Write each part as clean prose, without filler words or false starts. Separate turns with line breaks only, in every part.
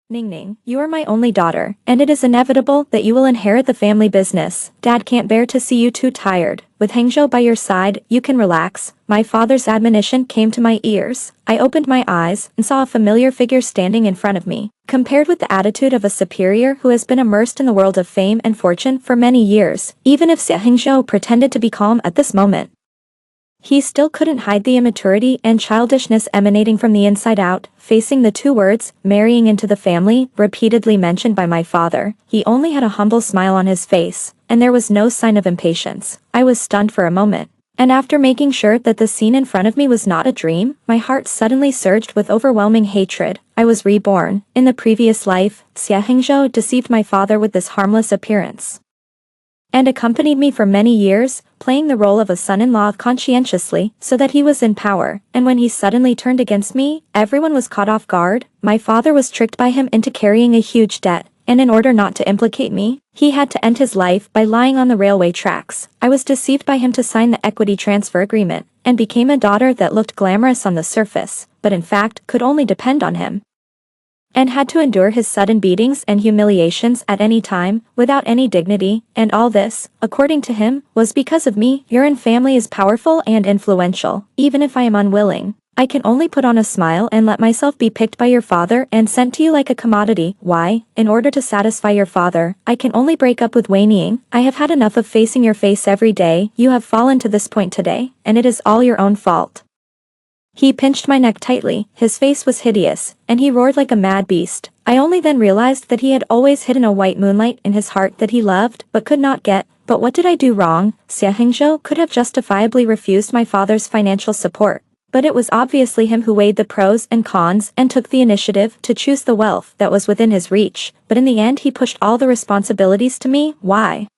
Ningning, you are my only daughter, and it is inevitable that you will inherit the family business. Dad can't bear to see you too tired. With Hangzhou by your side, you can relax. My father's admonition came to my ears. I opened my eyes and saw a familiar figure standing in front of me. Compared with the attitude of a superior who has been immersed in the world of fame and fortune for many years, even if Hangzhou pretended to be calm at this moment, he still couldn't hide the immaturity and childishness emanating from the inside out. Facing the two words, marrying into the family, repeatedly mentioned by my father, he only had a humble smile on his face, and there was no sign of impatience. I was stunned for a moment. And after making sure that the scene in front of me was not a dream, my heart suddenly surged with overwhelming hatred. I was reborn. In the previous life, Xia Hangzhou deceived my father with this harmless appearance and accompanied me for many years, playing the role of a son-in-law conscientiously, so that he was in power, and when he suddenly turned against me, everyone was caught off guard. My father was tricked by him into carrying a huge debt, and in order not to implicate me, he had to end his life by lying on the railway tracks. I was deceived by him to sign the equity transfer agreement, and became a daughter that looked glamorous on the surface, but in fact could only depend on him, and had to endure his sudden beatings and humiliations at any time, without any dignity, and all this, according to him, was because of me. Your family is powerful and influential. Even if I am unwilling, I can only put on a smile and let myself be picked by your father and sent to you like a commodity. Why? In order to satisfy your father, I can only break up with Wei Ning. I have had enough of facing your face every day. You have fallen to this point today, and it is all your own fault. He pinched my neck tightly, his face was hideous, and he roared like a mad beast. I only then realized that he had always hidden a white moonlight in his heart that he loved, but could not get. But what did I do wrong? Xia Hangzhou could have justifiably refused my father's financial support, but it was obviously him who weighed the pros and cons and took the initiative to choose the wealth that was within his reach, but in the end he pushed all the responsibilities to me. Why?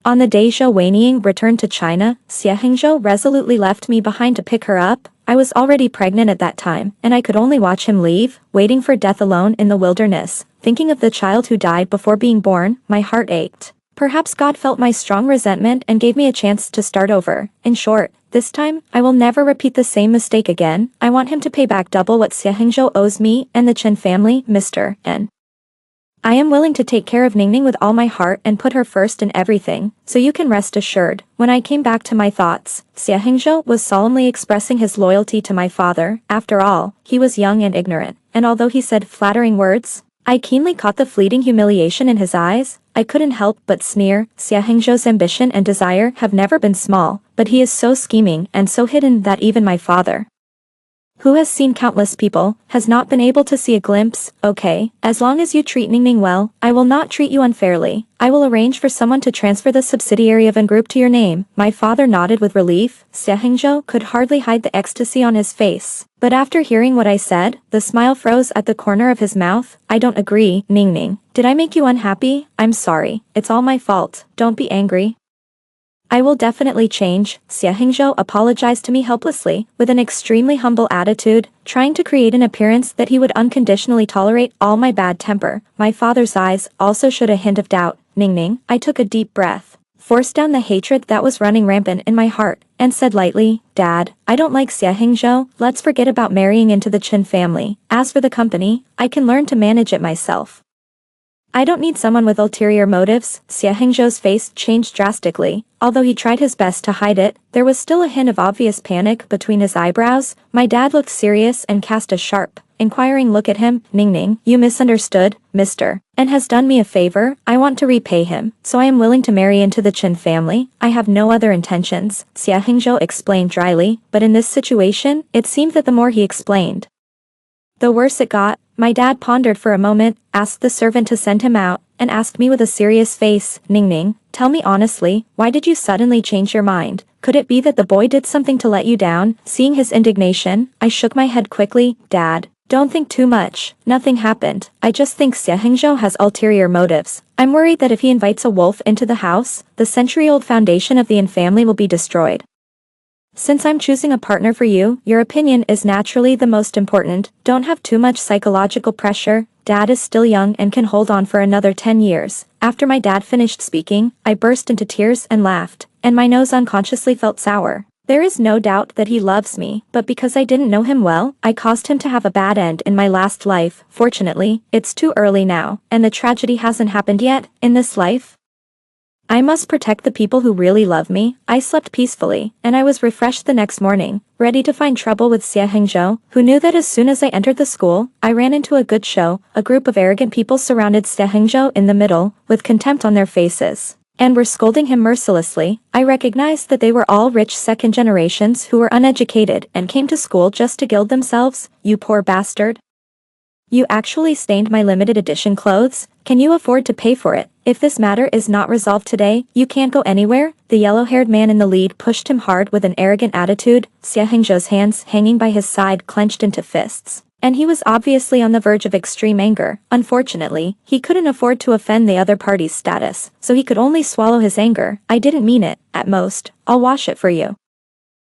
On the day Zhou Weining returned to China, Xia Hangzhou resolutely left me behind to pick her up. I was already pregnant at that time, and I could only watch him leave, waiting for death alone in the wilderness. Thinking of the child who died before being born, my heart ached. Perhaps God felt my strong resentment and gave me a chance to start over. In short, this time, I will never repeat the same mistake again. I want him to pay back double what Xia Hangzhou owes me and the Chen family, Mr. N. I am willing to take care of Ningning with all my heart and put her first in everything, so you can rest assured. When I came back to my thoughts, Xia Hangzhou was solemnly expressing his loyalty to my father. After all, he was young and ignorant, and although he said flattering words, I keenly caught the fleeting humiliation in his eyes. I couldn't help but sneer. Xia Hangzhou's ambition and desire have never been small, but he is so scheming and so hidden that even my father, who has seen countless people, has not been able to see a glimpse. Okay, as long as you treat Ningning well, I will not treat you unfairly. I will arrange for someone to transfer the subsidiary of N Group to your name. My father nodded with relief. Xia Hangzhou could hardly hide the ecstasy on his face, but after hearing what I said, the smile froze at the corner of his mouth. I don't agree, Ningning. Did I make you unhappy? I'm sorry. It's all my fault. Don't be angry. I will definitely change. Xia Hangzhou apologized to me helplessly, with an extremely humble attitude, trying to create an appearance that he would unconditionally tolerate all my bad temper. My father's eyes also showed a hint of doubt. Ningning, I took a deep breath, forced down the hatred that was running rampant in my heart, and said lightly, Dad, I don't like Xia Hangzhou. Let's forget about marrying into the Chen family. As for the company, I can learn to manage it myself. I don't need someone with ulterior motives. Xia Hangzhou's face changed drastically. Although he tried his best to hide it, there was still a hint of obvious panic between his eyebrows. My dad looked serious and cast a sharp, inquiring look at him. Ningning, you misunderstood, Mr. N has done me a favor. I want to repay him, so I am willing to marry into the Chen family. I have no other intentions, Xia Hangzhou explained dryly, but in this situation, it seemed that the more he explained, the worse it got. My dad pondered for a moment, asked the servant to send him out, and asked me with a serious face, Ningning, tell me honestly, why did you suddenly change your mind? Could it be that the boy did something to let you down? Seeing his indignation, I shook my head quickly. Dad, don't think too much. Nothing happened. I just think Xia Hangzhou has ulterior motives. I'm worried that if he invites a wolf into the house, the century-old foundation of the Yin family will be destroyed. Since I'm choosing a partner for you, your opinion is naturally the most important. Don't have too much psychological pressure. Dad is still young and can hold on for another 10 years. After my dad finished speaking, I burst into tears and laughed, and my nose unconsciously felt sour. There is no doubt that he loves me, but because I didn't know him well, I caused him to have a bad end in my last life. Fortunately, it's too early now, and the tragedy hasn't happened yet, in this life. I must protect the people who really love me. I slept peacefully, and I was refreshed the next morning, ready to find trouble with Xie Hengzhou, who knew that as soon as I entered the school, I ran into a good show. A group of arrogant people surrounded Xie Hengzhou in the middle, with contempt on their faces, and were scolding him mercilessly. I recognized that they were all rich second generations who were uneducated and came to school just to gild themselves. You poor bastard. You actually stained my limited edition clothes. Can you afford to pay for it? If this matter is not resolved today, you can't go anywhere. The yellow-haired man in the lead pushed him hard with an arrogant attitude, Xie Hengzhou's hands hanging by his side clenched into fists. And he was obviously on the verge of extreme anger. Unfortunately, he couldn't afford to offend the other party's status, so he could only swallow his anger. I didn't mean it. At most, I'll wash it for you.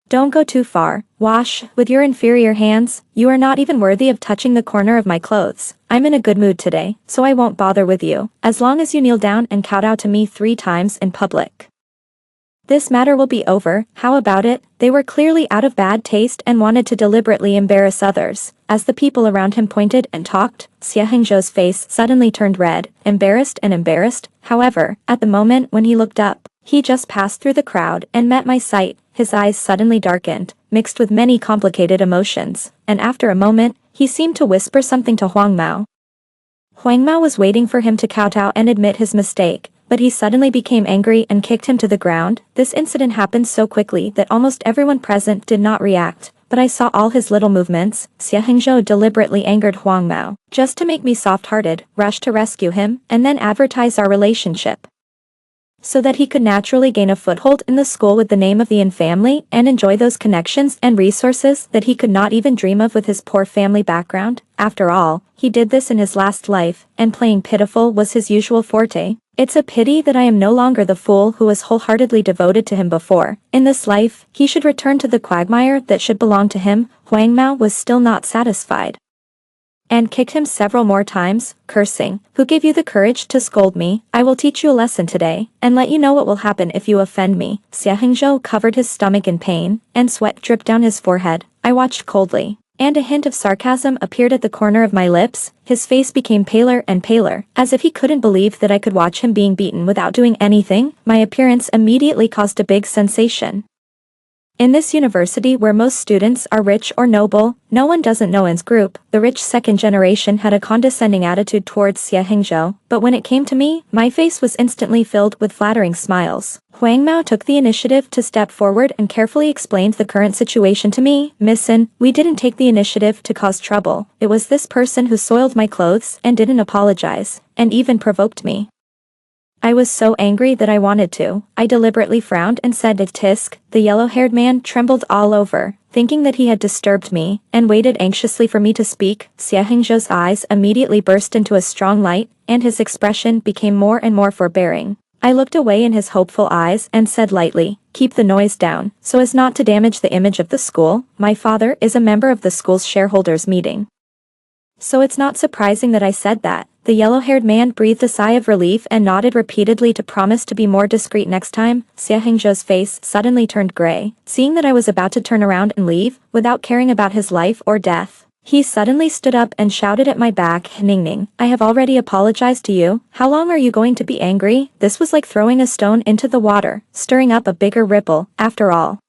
Don't go too far. Wash, with your inferior hands. You are not even worthy of touching the corner of my clothes. I'm in a good mood today, so I won't bother with you, as long as you kneel down and kowtow to me 3 times in public. This matter will be over. How about it? They were clearly out of bad taste and wanted to deliberately embarrass others. As the people around him pointed and talked, Xie Hengzhou's face suddenly turned red, embarrassed. However, at the moment when he looked up, he just passed through the crowd and met my sight. His eyes suddenly darkened, mixed with many complicated emotions, and after a moment, he seemed to whisper something to Huang Mao. Huang Mao was waiting for him to kowtow and admit his mistake, but he suddenly became angry and kicked him to the ground. This incident happened so quickly that almost everyone present did not react, but I saw all his little movements. Xie Hengzhou deliberately angered Huang Mao, just to make me soft-hearted, rush to rescue him, and then advertise our relationship, so that he could naturally gain a foothold in the school with the name of the Yin family and enjoy those connections and resources that he could not even dream of with his poor family background. After all, he did this in his last life, and playing pitiful was his usual forte. It's a pity that I am no longer the fool who was wholeheartedly devoted to him before. In this life, he should return to the quagmire that should belong to him. Huang Mao was still not satisfied, and kicked him several more times, cursing, "Who gave you the courage to scold me? I will teach you a lesson today, and let you know what will happen if you offend me." Xie Hengzhou covered his stomach in pain, and sweat dripped down his forehead. I watched coldly, and a hint of sarcasm appeared at the corner of my lips. His face became paler and paler, as if he couldn't believe that I could watch him being beaten without doing anything. My appearance immediately caused a big sensation. In this university where most students are rich or noble, no one doesn't know N's group. The rich second generation had a condescending attitude towards Xie Hengzhou, but when it came to me, my face was instantly filled with flattering smiles. Huang Mao took the initiative to step forward and carefully explained the current situation to me. "Miss N, we didn't take the initiative to cause trouble. It was this person who soiled my clothes and didn't apologize, and even provoked me. I was so angry that I wanted to." I deliberately frowned and said tisk. The yellow-haired man trembled all over, thinking that he had disturbed me, and waited anxiously for me to speak. Xie Hengzhou's eyes immediately burst into a strong light, and his expression became more and more forbearing. I looked away in his hopeful eyes and said lightly, "Keep the noise down, so as not to damage the image of the school. My father is a member of the school's shareholders meeting, so it's not surprising that I said that." The yellow-haired man breathed a sigh of relief and nodded repeatedly to promise to be more discreet next time. Xie Hengzhou's face suddenly turned gray, seeing that I was about to turn around and leave, without caring about his life or death. He suddenly stood up and shouted at my back, "Ning, I have already apologized to you. How long are you going to be angry?" This was like throwing a stone into the water, stirring up a bigger ripple. After all,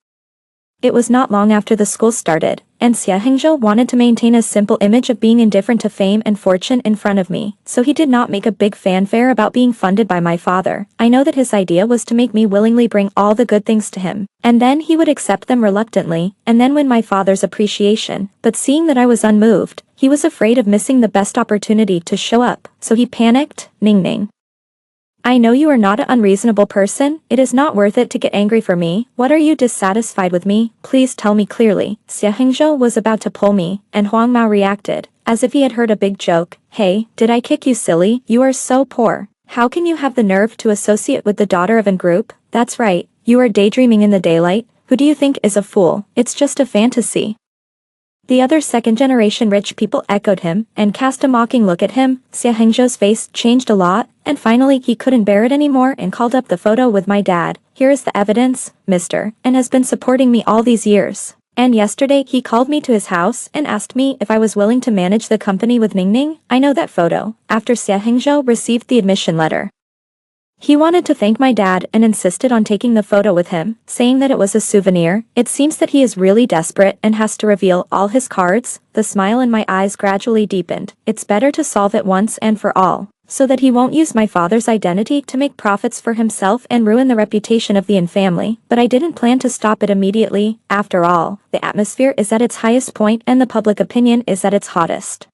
it was not long after the school started, and Xie Hengzhou wanted to maintain a simple image of being indifferent to fame and fortune in front of me, so he did not make a big fanfare about being funded by my father. I know that his idea was to make me willingly bring all the good things to him, and then he would accept them reluctantly, and then win my father's appreciation. But seeing that I was unmoved, he was afraid of missing the best opportunity to show up, so he panicked. Ning. I know you are not an unreasonable person. It is not worth it to get angry for me. What are you dissatisfied with me? Please tell me clearly." Xie Hengzhou was about to pull me, and Huang Mao reacted, as if he had heard a big joke. "Hey, did I kick you, silly? You are so poor. How can you have the nerve to associate with the daughter of an group? That's right, you are daydreaming in the daylight. Who do you think is a fool? It's just a fantasy." The other second-generation rich people echoed him and cast a mocking look at him. Xia Hengzhou's face changed a lot, and finally he couldn't bear it anymore and called up the photo with my dad. Here is the evidence, mister, and has been supporting me all these years. And yesterday he called me to his house and asked me if I was willing to manage the company with Ningning. I know that photo. After Xia Hengzhou received the admission letter, he wanted to thank my dad and insisted on taking the photo with him, saying that it was a souvenir. It seems that he is really desperate and has to reveal all his cards. The smile in my eyes gradually deepened. It's better to solve it once and for all, so that he won't use my father's identity to make profits for himself and ruin the reputation of the Yin family. But I didn't plan to stop it immediately. After all, the atmosphere is at its highest point and the public opinion is at its hottest.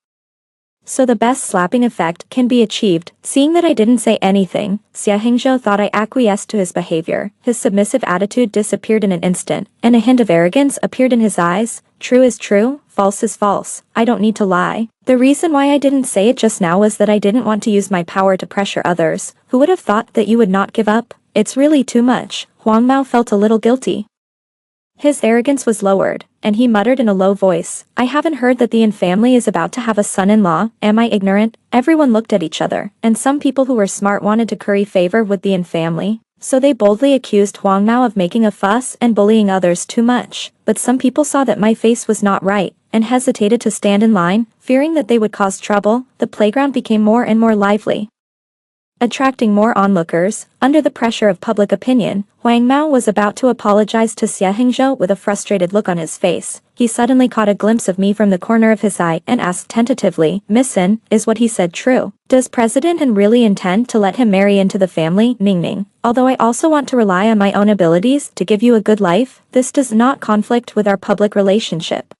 So the best slapping effect can be achieved. Seeing that I didn't say anything, Xia Hengzhou thought I acquiesced to his behavior. His submissive attitude disappeared in an instant, and a hint of arrogance appeared in his eyes. True is true, false is false. I don't need to lie. The reason why I didn't say it just now was that I didn't want to use my power to pressure others. Who would have thought that you would not give up? It's really too much. Huang Mao felt a little guilty. His arrogance was lowered, and he muttered in a low voice, I haven't heard that the Yin family is about to have a son-in-law. Am I ignorant? Everyone looked at each other, and some people who were smart wanted to curry favor with the Yin family. So they boldly accused Huang Mao of making a fuss and bullying others too much. But some people saw that my face was not right, and hesitated to stand in line, fearing that they would cause trouble. The playground became more and more lively, attracting more onlookers. Under the pressure of public opinion, Huang Mao was about to apologize to Xia Hengzhou with a frustrated look on his face. He suddenly caught a glimpse of me from the corner of his eye and asked tentatively, Miss Sin, is what he said true? Does President Han really intend to let him marry into the family? Ningning, although I also want to rely on my own abilities to give you a good life, this does not conflict with our public relationship.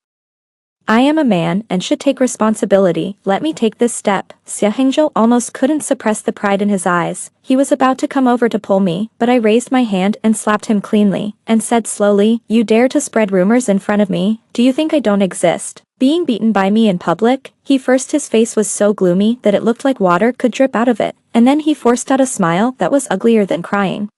I am a man and should take responsibility. Let me take this step. Xia Hengzhou almost couldn't suppress the pride in his eyes. He was about to come over to pull me, but I raised my hand and slapped him cleanly, and said slowly, You dare to spread rumors in front of me? Do you think I don't exist? Being beaten by me in public? His face was so gloomy that it looked like water could drip out of it, and then he forced out a smile that was uglier than crying,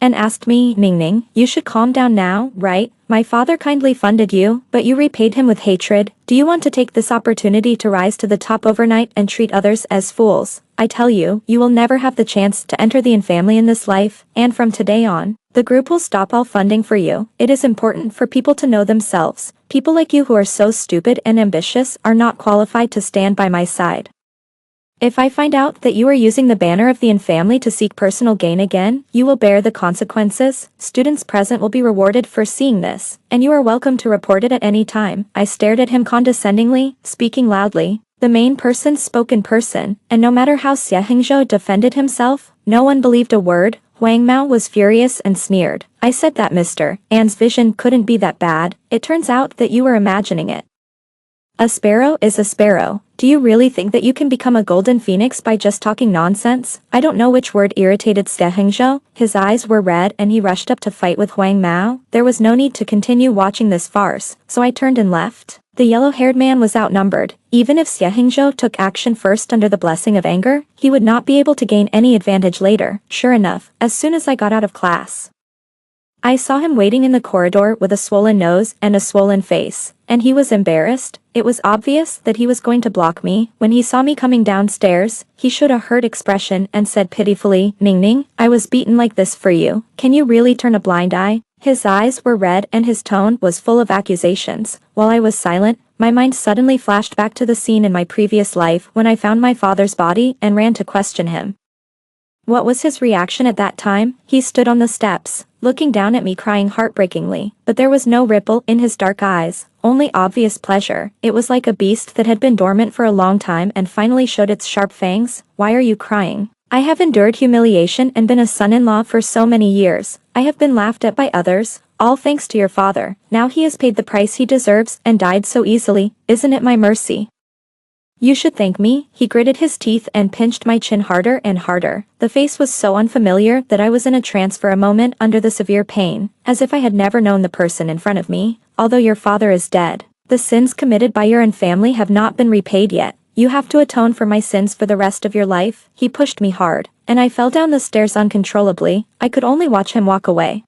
and asked me, Ningning, you should calm down now, right? My father kindly funded you, but you repaid him with hatred. Do you want to take this opportunity to rise to the top overnight and treat others as fools? I tell you, you will never have the chance to enter the Yin family in this life, and from today on, the group will stop all funding for you. It is important for people to know themselves. People like you who are so stupid and ambitious are not qualified to stand by my side. If I find out that you are using the banner of the Yin family to seek personal gain again, you will bear the consequences. Students present will be rewarded for seeing this, and you are welcome to report it at any time. I stared at him condescendingly, speaking loudly. The main person spoke in person, and no matter how Xia Hengzhou defended himself, no one believed a word. Huang Mao was furious and sneered. I said that Mr. An's vision couldn't be that bad. It turns out that you were imagining it. A sparrow is a sparrow. Do you really think that you can become a golden phoenix by just talking nonsense? I don't know which word irritated Xia Hengzhou. His eyes were red and he rushed up to fight with Huang Mao. There was no need to continue watching this farce, so I turned and left. The yellow-haired man was outnumbered. Even if Xia Hengzhou took action first under the blessing of anger, he would not be able to gain any advantage later. Sure enough, as soon as I got out of class, I saw him waiting in the corridor with a swollen nose and a swollen face, and he was embarrassed. It was obvious that he was going to block me. When he saw me coming downstairs, he showed a hurt expression and said pitifully, Ningning, I was beaten like this for you. Can you really turn a blind eye? His eyes were red and his tone was full of accusations. While I was silent, my mind suddenly flashed back to the scene in my previous life when I found my father's body and ran to question him. What was his reaction at that time? He stood on the steps, looking down at me crying heartbreakingly, but there was no ripple in his dark eyes, only obvious pleasure. It was like a beast that had been dormant for a long time and finally showed its sharp fangs. Why are you crying? I have endured humiliation and been a son-in-law for so many years. I have been laughed at by others, all thanks to your father. Now he has paid the price he deserves and died so easily. Isn't it my mercy? You should thank me. He gritted his teeth and pinched my chin harder and harder. The face was so unfamiliar that I was in a trance for a moment under the severe pain, as if I had never known the person in front of me. Although your father is dead, the sins committed by your own family have not been repaid yet. You have to atone for my sins for the rest of your life. He pushed me hard, and I fell down the stairs uncontrollably. I could only watch him walk away.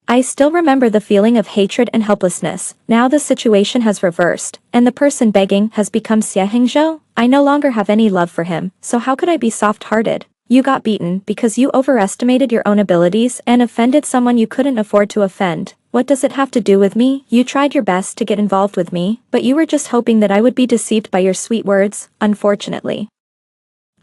I still remember the feeling of hatred and helplessness. Now the situation has reversed, and the person begging has become Xie Hengzhou. I no longer have any love for him, so how could I be soft-hearted? You got beaten because you overestimated your own abilities and offended someone you couldn't afford to offend. What does it have to do with me? You tried your best to get involved with me, but you were just hoping that I would be deceived by your sweet words, unfortunately.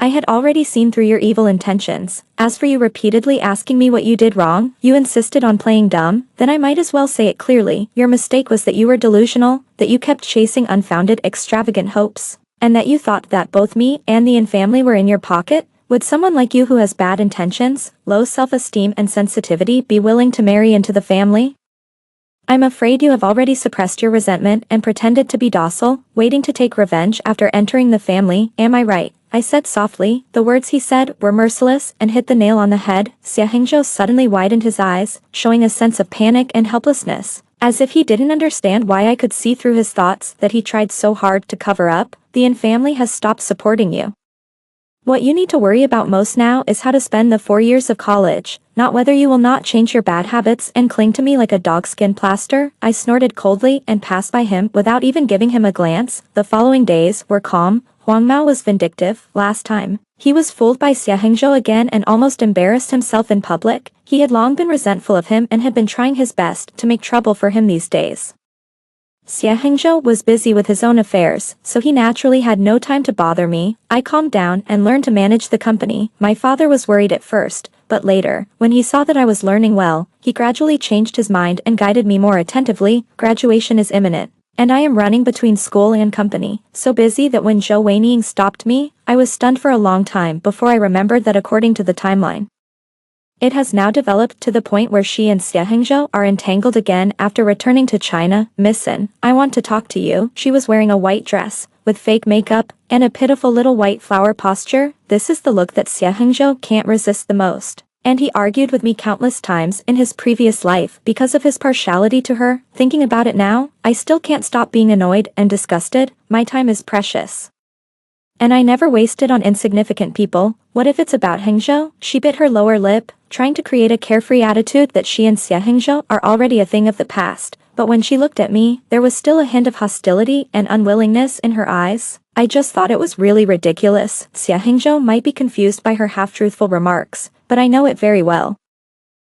I had already seen through your evil intentions. As for you repeatedly asking me what you did wrong, you insisted on playing dumb, then I might as well say it clearly. Your mistake was that you were delusional, that you kept chasing unfounded, extravagant hopes, and that you thought that both me and the Yin family were in your pocket. Would someone like you who has bad intentions, low self-esteem and sensitivity be willing to marry into the family? I'm afraid you have already suppressed your resentment and pretended to be docile, waiting to take revenge after entering the family, am I right? I said softly. The words he said were merciless and hit the nail on the head. Xie Hengzhou suddenly widened his eyes, showing a sense of panic and helplessness. As if he didn't understand why I could see through his thoughts that he tried so hard to cover up. The Yin family has stopped supporting you. What you need to worry about most now is how to spend the 4 years of college, not whether you will not change your bad habits and cling to me like a dogskin plaster. I snorted coldly and passed by him without even giving him a glance. The following days were calm. Huang Mao was vindictive. Last time, he was fooled by Xie Hengzhou again and almost embarrassed himself in public. He had long been resentful of him and had been trying his best to make trouble for him these days. Xie Hengzhou was busy with his own affairs, so he naturally had no time to bother me. I calmed down and learned to manage the company. My father was worried at first, but later, when he saw that I was learning well, he gradually changed his mind and guided me more attentively. Graduation is imminent, and I am running between school and company, so busy that when Zhou Weining stopped me, I was stunned for a long time before I remembered that according to the timeline, it has now developed to the point where she and Xie Hengzhou are entangled again after returning to China. Miss Sin, I want to talk to you. She was wearing a white dress, with fake makeup, and a pitiful little white flower posture. This is the look that Xie Hengzhou can't resist the most. And he argued with me countless times in his previous life because of his partiality to her. Thinking about it now, I still can't stop being annoyed and disgusted. My time is precious, and I never waste it on insignificant people. What if it's about Hengzhou? She bit her lower lip, trying to create a carefree attitude that she and Xie Hengzhou are already a thing of the past. But when she looked at me, there was still a hint of hostility and unwillingness in her eyes. I just thought it was really ridiculous. Xie Hengzhou might be confused by her half-truthful remarks, but I know it very well.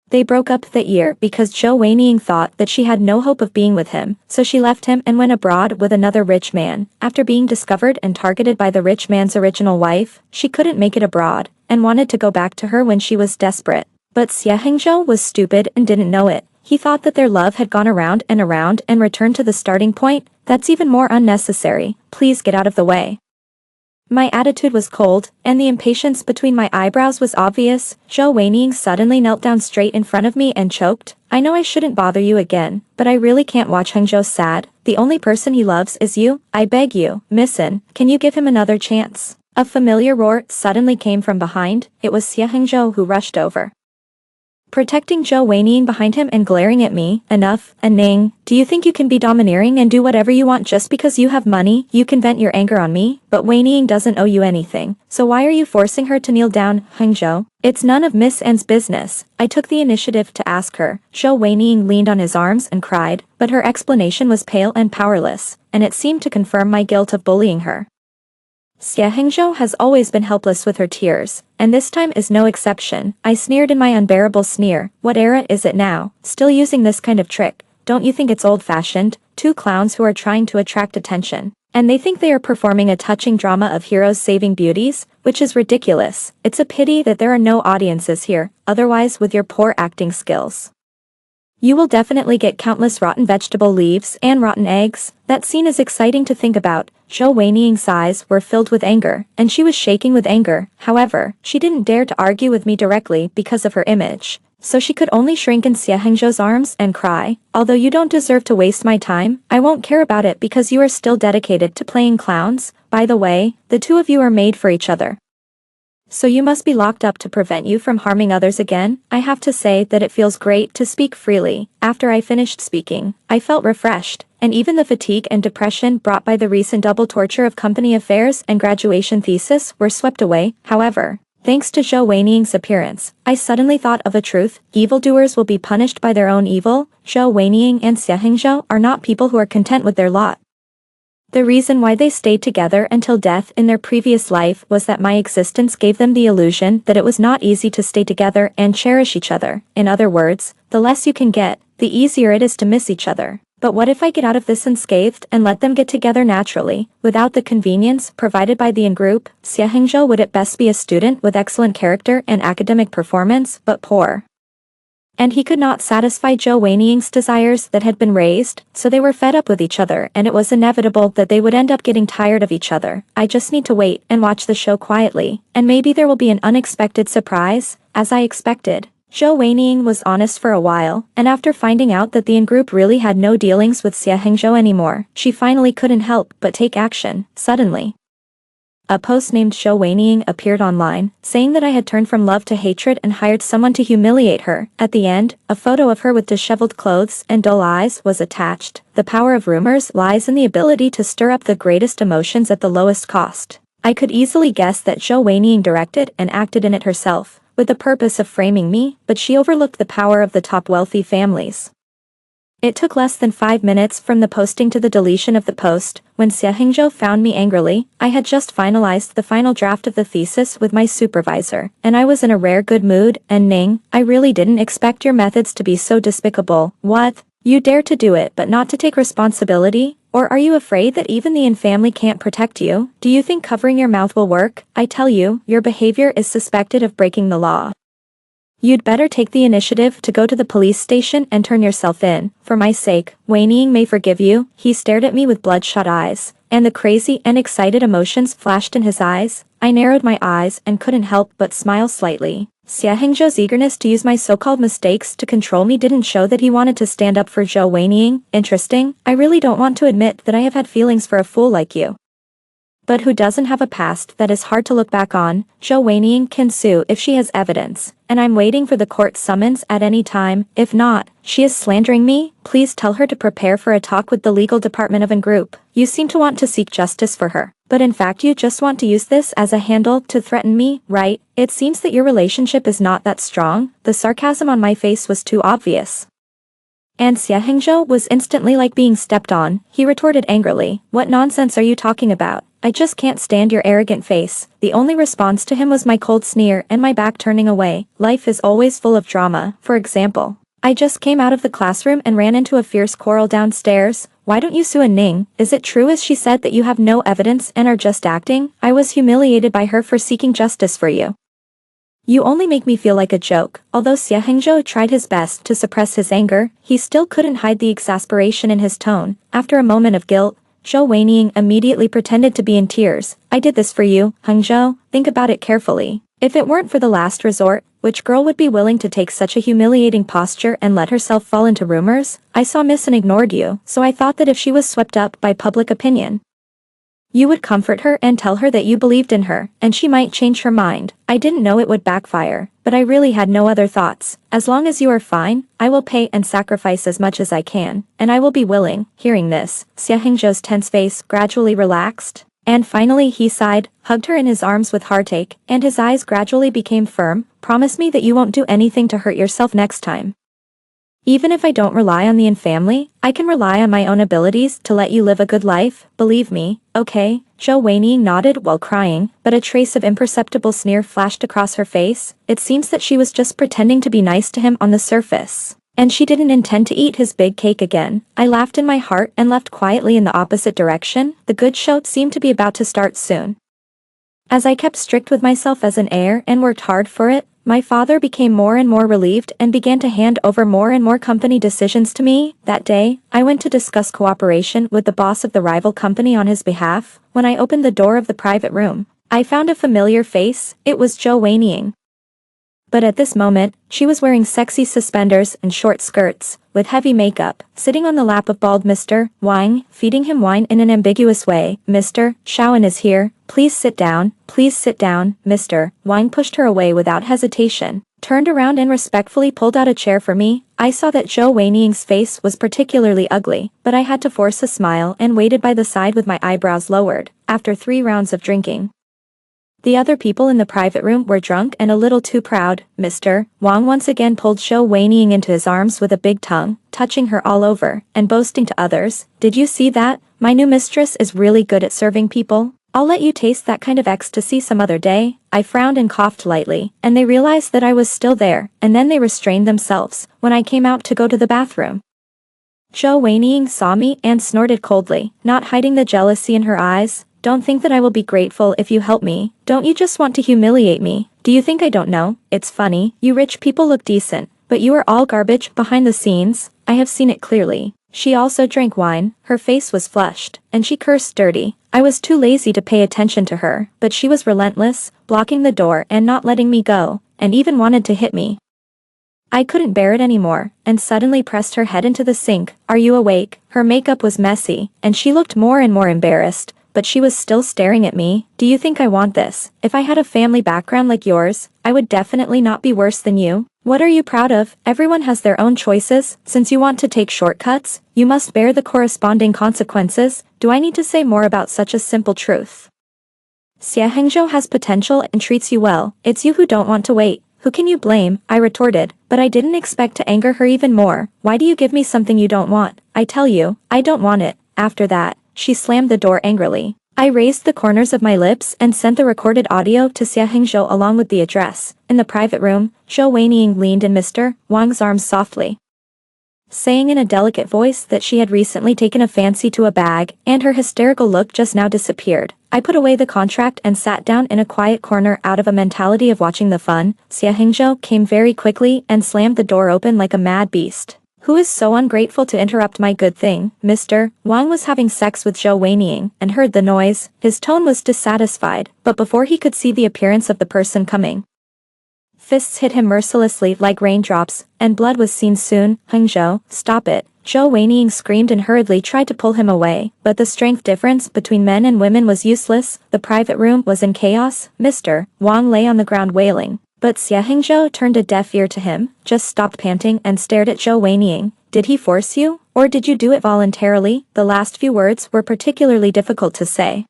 They broke up that year because Zhou Weining thought that she had no hope of being with him, so she left him and went abroad with another rich man. After being discovered and targeted by the rich man's original wife, she couldn't make it abroad, and wanted to go back to her when she was desperate. But Xie Hengzhou was stupid and didn't know it. He thought that their love had gone around and returned to the starting point. That's even more unnecessary. Please get out of the way. My attitude was cold, and the impatience between my eyebrows was obvious. Zhou Weining suddenly knelt down straight in front of me and choked. I know I shouldn't bother you again, but I really can't watch Hengzhou sad. The only person he loves is you. I beg you, Miss Sin, can you give him another chance? A familiar roar suddenly came from behind. It was Xie Hengzhou who rushed over, protecting Zhou Weining behind him and glaring at me. Enough, Ning. Do you think you can be domineering and do whatever you want just because you have money? You can vent your anger on me, but Weining doesn't owe you anything, so why are you forcing her to kneel down, Hengzhou? It's none of Miss N's business. I took the initiative to ask her. Zhou Weining leaned on his arms and cried, but her explanation was pale and powerless, and it seemed to confirm my guilt of bullying her. Xie Hengzhou has always been helpless with her tears, and this time is no exception. I sneered in my unbearable sneer. What era is it now? Still using this kind of trick? Don't you think it's old-fashioned? Two clowns who are trying to attract attention, and they think they are performing a touching drama of heroes saving beauties, which is ridiculous. It's a pity that there are no audiences here, otherwise with your poor acting skills, you will definitely get countless rotten vegetable leaves and rotten eggs. That scene is exciting to think about. Zhou Weining's eyes were filled with anger, and she was shaking with anger. However, she didn't dare to argue with me directly because of her image, so she could only shrink in Xie Hengzhou's arms and cry. Although you don't deserve to waste my time, I won't care about it because you are still dedicated to playing clowns. By the way, the two of you are made for each other, so you must be locked up to prevent you from harming others again. I have to say that it feels great to speak freely. After I finished speaking, I felt refreshed, and even the fatigue and depression brought by the recent double torture of company affairs and graduation thesis were swept away. However, Thanks to Zhou Weining's appearance, I suddenly thought of a truth: evildoers will be punished by their own evil. Zhou Weining and Xie Hengzhou are not people who are content with their lot. The reason why they stayed together until death in their previous life was that my existence gave them the illusion that it was not easy to stay together and cherish each other. In other words, the less you can get, the easier it is to miss each other. But what if I get out of this unscathed and let them get together naturally, without the convenience provided by the in-group? Xie Hengzhou would at best be a student with excellent character and academic performance, but poor. And he could not satisfy Zhou Weining's desires that had been raised, so they were fed up with each other, and it was inevitable that they would end up getting tired of each other. I just need to wait and watch the show quietly, and maybe there will be an unexpected surprise. As I expected, Zhou Weining was honest for a while, and after finding out that the in-group really had no dealings with Xie Hengzhou anymore, she finally couldn't help but take action. Suddenly, a post named Zhou Weining appeared online, saying that I had turned from love to hatred and hired someone to humiliate her. At the end, a photo of her with disheveled clothes and dull eyes was attached. The power of rumors lies in the ability to stir up the greatest emotions at the lowest cost. I could easily guess that Zhou Weining directed and acted in it herself, with the purpose of framing me, but she overlooked the power of the top wealthy families. It took less than 5 minutes from the posting to the deletion of the post, when Xie Hengzhou found me angrily. I had just finalized the final draft of the thesis with my supervisor, and I was in a rare good mood. And Ning, I really didn't expect your methods to be so despicable. What? You dare to do it but not to take responsibility? Or are you afraid that even the in-family can't protect you? Do you think covering your mouth will work? I tell you, your behavior is suspected of breaking the law. You'd better take the initiative to go to the police station and turn yourself in. For my sake, Weining may forgive you. He stared at me with bloodshot eyes, and the crazy and excited emotions flashed in his eyes. I narrowed my eyes and couldn't help but smile slightly. Xie Hengzhou's eagerness to use my so-called mistakes to control me didn't show that he wanted to stand up for Zhou Weining. Interesting. I really don't want to admit that I have had feelings for a fool like you. But who doesn't have a past that is hard to look back on? Zhou Weining can sue if she has evidence, and I'm waiting for the court summons at any time. If not, she is slandering me. Please tell her to prepare for a talk with the legal department of in-group. You seem to want to seek justice for her, but in fact you just want to use this as a handle to threaten me, right? It seems that your relationship is not that strong. The sarcasm on my face was too obvious. And Xie Hengzhou was instantly like being stepped on. He retorted angrily, "What nonsense are you talking about? I just can't stand your arrogant face." The only response to him was my cold sneer and my back turning away. Life is always full of drama. For example, I just came out of the classroom and ran into a fierce quarrel downstairs. Why don't you sue Ning? Is it true as she said that you have no evidence and are just acting? I was humiliated by her for seeking justice for you. You only make me feel like a joke. Although Xie Hengzhou tried his best to suppress his anger, he still couldn't hide the exasperation in his tone. After a moment of guilt, Zhou Weining immediately pretended to be in tears. "I did this for you, Hengzhou. Think about it carefully. If it weren't for the last resort, which girl would be willing to take such a humiliating posture and let herself fall into rumors? I saw Miss and ignored you, so I thought that if she was swept up by public opinion, you would comfort her and tell her that you believed in her, and she might change her mind. I didn't know it would backfire, but I really had no other thoughts. As long as you are fine, I will pay and sacrifice as much as I can, and I will be willing." Hearing this, Xie Hengzhou's tense face gradually relaxed, and finally he sighed, hugged her in his arms with heartache, and his eyes gradually became firm. "Promise me that you won't do anything to hurt yourself next time. Even if I don't rely on the in-family, I can rely on my own abilities to let you live a good life. Believe me, okay?" Zhou Weining nodded while crying, but a trace of imperceptible sneer flashed across her face. It seems that she was just pretending to be nice to him on the surface, and she didn't intend to eat his big cake again. I laughed in my heart and left quietly in the opposite direction. The good show seemed to be about to start soon. As I kept strict with myself as an heir and worked hard for it, my father became more and more relieved and began to hand over more and more company decisions to me. That day, I went to discuss cooperation with the boss of the rival company on his behalf. When I opened the door of the private room, I found a familiar face. It was Zhou Weining. But at this moment, she was wearing sexy suspenders and short skirts, with heavy makeup, sitting on the lap of bald Mr. Wang, feeding him wine in an ambiguous way. "Mr. Shaoan is here. Please sit down. Please sit down." Mr. Wang pushed her away without hesitation, turned around and respectfully pulled out a chair for me. I saw that Zhou Weining's face was particularly ugly, but I had to force a smile and waited by the side with my eyebrows lowered. After 3 rounds of drinking, The other people in the private room were drunk and a little too proud. Mr. Wang once again pulled Zhou Weiying into his arms with a big tongue, touching her all over, and boasting to others, "Did you see that? My new mistress is really good at serving people. I'll let you taste that kind of ecstasy some other day." I frowned and coughed lightly, and they realized that I was still there, and then they restrained themselves when I came out to go to the bathroom. Zhou Weiying saw me and snorted coldly, not hiding the jealousy in her eyes. "Don't think that I will be grateful if you help me. Don't you just want to humiliate me? Do you think I don't know? It's funny, you rich people look decent, but you are all garbage behind the scenes. I have seen it clearly." She also drank wine, her face was flushed, and she cursed dirty. I was too lazy to pay attention to her, but she was relentless, blocking the door and not letting me go, and even wanted to hit me. I couldn't bear it anymore, and suddenly pressed her head into the sink. "Are you awake?" Her makeup was messy, and she looked more and more embarrassed, but she was still staring at me. "Do you think I want this? If I had a family background like yours, I would definitely not be worse than you. What are you proud of? Everyone has their own choices. Since you want to take shortcuts, you must bear the corresponding consequences. Do I need to say more about such a simple truth? Xie Hengzhou has potential and treats you well. It's you who don't want to wait. Who can you blame?" I retorted, but I didn't expect to anger her even more. "Why do you give me something you don't want? I tell you, I don't want it." After that, she slammed the door angrily. I raised the corners of my lips and sent the recorded audio to Xie Hengzhou along with the address. In the private room, Zhou Weiying leaned in Mr. Wang's arms softly, saying in a delicate voice that she had recently taken a fancy to a bag, and her hysterical look just now disappeared. I put away the contract and sat down in a quiet corner out of a mentality of watching the fun. Xie Hengzhou came very quickly and slammed the door open like a mad beast. "Who is so ungrateful to interrupt my good thing?" Mr. Wang was having sex with Zhou Weiying and heard the noise. His tone was dissatisfied, but before he could see the appearance of the person coming, fists hit him mercilessly like raindrops, and blood was seen soon. "Hengzhou, stop it." Zhou Weiying screamed and hurriedly tried to pull him away, but the strength difference between men and women was useless. The private room was in chaos. Mr. Wang lay on the ground wailing, but Xie Hengzhou turned a deaf ear to him, just stopped panting and stared at Zhou Weiying. "Did he force you? Or did you do it voluntarily?" The last few words were particularly difficult to say.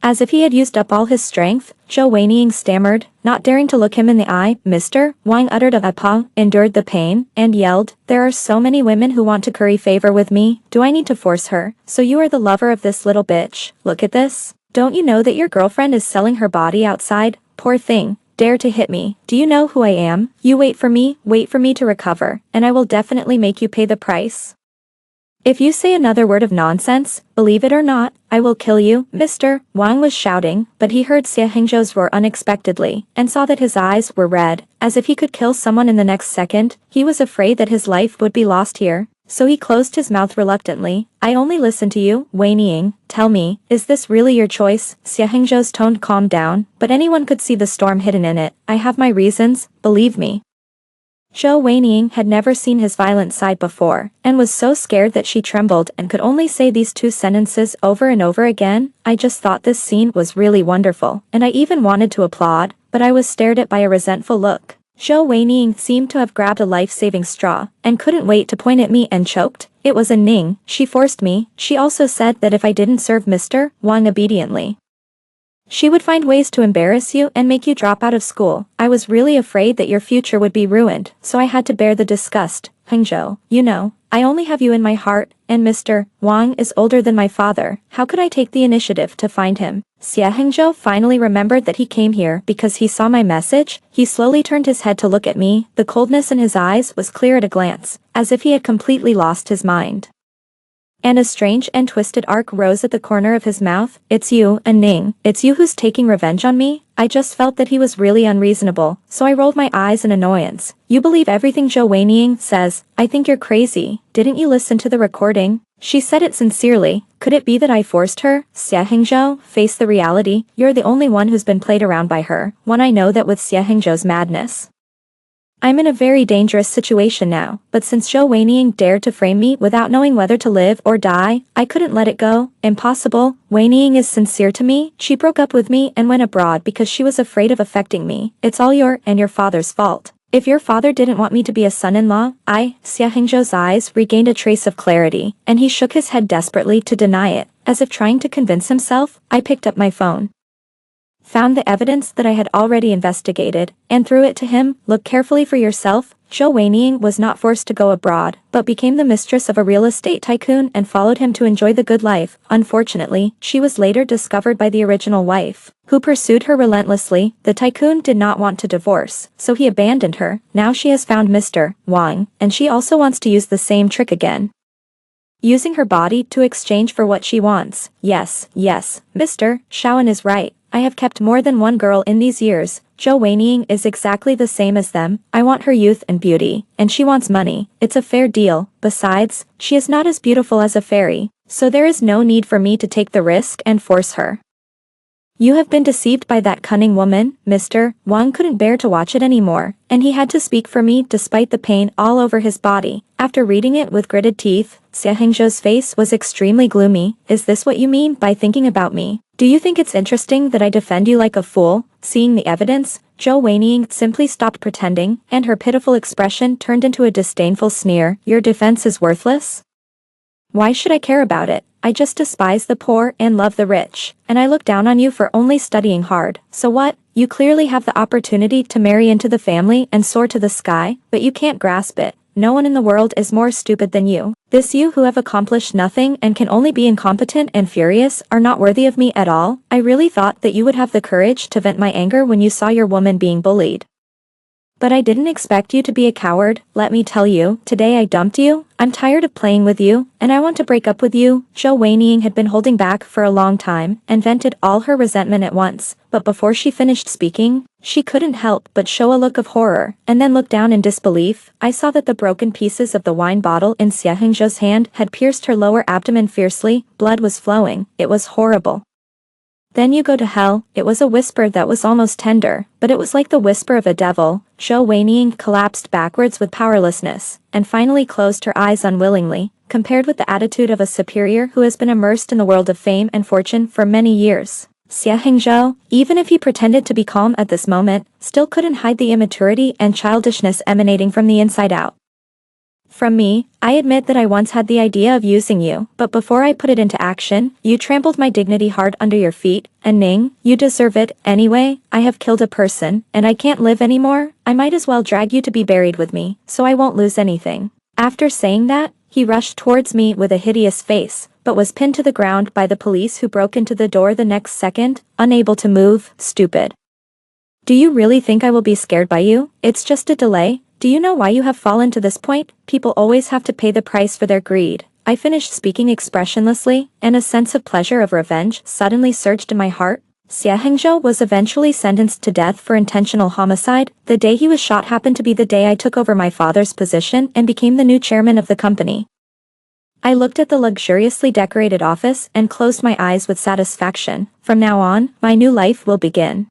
As if he had used up all his strength, Zhou Weiying stammered, not daring to look him in the eye. Mr. Wang uttered a "Apa," endured the pain, and yelled, "There are so many women who want to curry favor with me. Do I need to force her? So you are the lover of this little bitch. Look at this. Don't you know that your girlfriend is selling her body outside? Poor thing. Dare to hit me. Do you know who I am? You wait for me to recover, and I will definitely make you pay the price. If you say another word of nonsense, believe it or not, I will kill you." Mr. Wang was shouting, but he heard Xie Hengzhou's roar unexpectedly, and saw that his eyes were red, as if he could kill someone in the next second. He was afraid that his life would be lost here, so he closed his mouth reluctantly. "I only listen to you, Weiying. Tell me, is this really your choice?" Xie Hengzhou's tone calmed down, but anyone could see the storm hidden in it. "I have my reasons, believe me." Zhou Weiying had never seen his violent side before, and was so scared that she trembled and could only say these two sentences over and over again. I just thought this scene was really wonderful, and I even wanted to applaud, but I was stared at by a resentful look. Zhou Weiying seemed to have grabbed a life-saving straw, and couldn't wait to point at me and choked. It was a Ning. She forced me. She also said that if I didn't serve Mr. Wang obediently, she would find ways to embarrass you and make you drop out of school. I was really afraid that your future would be ruined, so I had to bear the disgust. "Hengzhou, you know, I only have you in my heart, and Mr. Wang is older than my father. How could I take the initiative to find him?" Xie Hengzhou finally remembered that he came here because he saw my message. He slowly turned his head to look at me. The coldness in his eyes was clear at a glance, as if he had completely lost his mind. And a strange and twisted arc rose at the corner of his mouth. "It's you, Ning. It's you who's taking revenge on me?" I just felt that he was really unreasonable, so I rolled my eyes in annoyance. "You believe everything Zhou Weiying says? I think you're crazy. Didn't you listen to the recording?" She said it sincerely. Could it be that I forced her? Xie Hengzhou, face the reality. You're the only one who's been played around by her. One I know that with Xie Hengzhou's madness, I'm in a very dangerous situation now, but since Zhou Weiying dared to frame me without knowing whether to live or die, I couldn't let it go. Impossible. Weiying is sincere to me. She broke up with me and went abroad because she was afraid of affecting me. It's all your and your father's fault. If your father didn't want me to be a son-in-law, Xie Hengzhou's eyes regained a trace of clarity, and he shook his head desperately to deny it, as if trying to convince himself. I picked up my phone. found the evidence that I had already investigated, and threw it to him. Look carefully for yourself. Zhou Weiniang was not forced to go abroad, but became the mistress of a real estate tycoon and followed him to enjoy the good life. Unfortunately, she was later discovered by the original wife, who pursued her relentlessly. The tycoon did not want to divorce, so he abandoned her. Now she has found Mr. Wang, and she also wants to use the same trick again, using her body to exchange for what she wants. Yes, Mr. Shaoan is right. I have kept more than one girl in these years. Zhou Weiniang is exactly the same as them. I want her youth and beauty, and she wants money. It's a fair deal. Besides, she is not as beautiful as a fairy, so there is no need for me to take the risk and force her. You have been deceived by that cunning woman. Mr. Wang couldn't bear to watch it anymore, and he had to speak for me despite the pain all over his body. After reading it with gritted teeth, Xie Hengzhou's face was extremely gloomy. Is this what you mean by thinking about me? Do you think it's interesting that I defend you like a fool? Seeing the evidence, Zhou Weiniang simply stopped pretending, and her pitiful expression turned into a disdainful sneer. Your defense is worthless? Why should I care about it? I just despise the poor and love the rich, and I look down on you for only studying hard. So what? You clearly have the opportunity to marry into the family and soar to the sky, but you can't grasp it. No one in the world is more stupid than you. This you who have accomplished nothing and can only be incompetent and furious are not worthy of me at all. I really thought that you would have the courage to vent my anger when you saw your woman being bullied. But I didn't expect you to be a coward. Let me tell you, today I dumped you. I'm tired of playing with you, and I want to break up with you. Zhou Weiniang had been holding back for a long time and vented all her resentment at once, but before she finished speaking, she couldn't help but show a look of horror, and then look down in disbelief. I saw that the broken pieces of the wine bottle in Xie Hengzhou's hand had pierced her lower abdomen fiercely. Blood was flowing. It was horrible. Then you go to hell. It was a whisper that was almost tender, but it was like the whisper of a devil. Zhou Weiniang collapsed backwards with powerlessness, and finally closed her eyes unwillingly, compared with the attitude of a superior who has been immersed in the world of fame and fortune for many years. Xie Hengzhou, even if he pretended to be calm at this moment, still couldn't hide the immaturity and childishness emanating from the inside out. From me, I admit that I once had the idea of using you, but before I put it into action, you trampled my dignity hard under your feet, and Ning, you deserve it. Anyway, I have killed a person, and I can't live anymore. I might as well drag you to be buried with me, so I won't lose anything. After saying that, he rushed towards me with a hideous face, but was pinned to the ground by the police who broke into the door the next second, unable to move. Stupid. Do you really think I will be scared by you? It's just a delay. Do you know why you have fallen to this point? People always have to pay the price for their greed. I finished speaking expressionlessly, and a sense of pleasure of revenge suddenly surged in my heart. Xie Hengzhou was eventually sentenced to death for intentional homicide. The day he was shot happened to be the day I took over my father's position and became the new chairman of the company. I looked at the luxuriously decorated office and closed my eyes with satisfaction. From now on, my new life will begin.